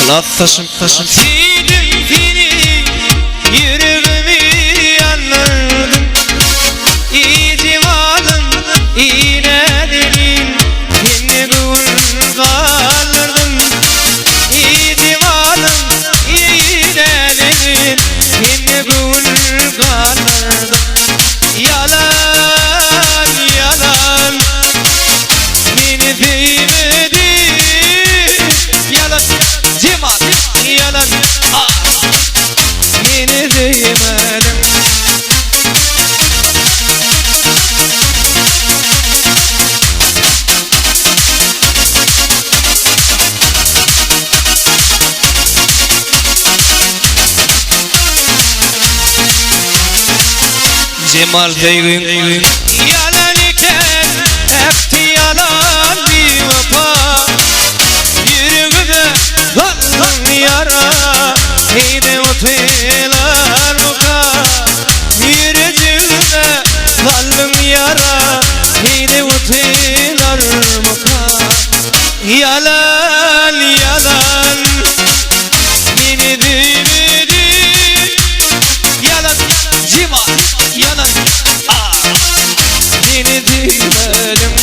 Yalat taşım Sildim seni, yüreğimi yanırdın. İyice vardım, iğnelerin, seni kaldırdım. İyice vardım, iğnelerin, seni kaldırdım. Yalan, yalan, beni sevmedin. Yalan, Cemal, yalan, beni sevmedin. Cemal Bey'in Yalan iken hepsi yalan bir vefa. Yüreğime vardın yara, neydi o teyler muka. Yüreğime vardın yara, neydi o teyler muka. Yalan, yalan, beni dinledin. Yalan, Cemal, yalan, beni dinledin.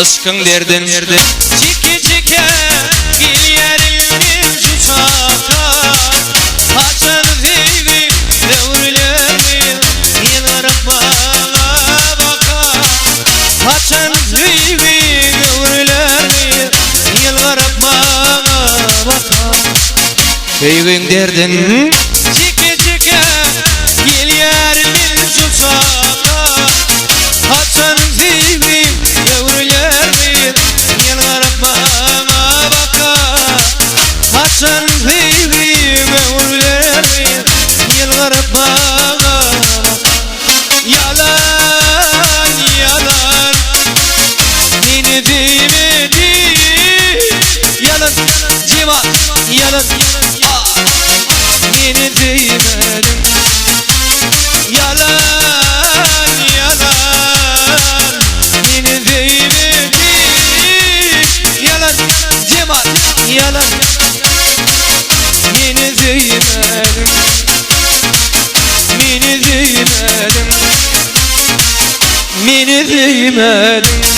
Aşkın derdin Çike çike gel yerin şu çaka. Haçan zeyvi devrilerin yıllarım bana baka. Haçan zeyvi devrilerin yıllarım bana baka. Bey'in derdin Çike çike gel yerin şu çaka. Haçan zeyvi devrilerin yıllarım bana baka. Haçan zeyvi devrilerin yıllarım bana baka. Yalan, yalan, beni dinledin. Yalan, Cemal, yalan, beni dinledin. Yalan, yalan, beni dinledin. Yalan, Cemal, yalan, beni dinledin. Beni dinledin. Beni dinledin.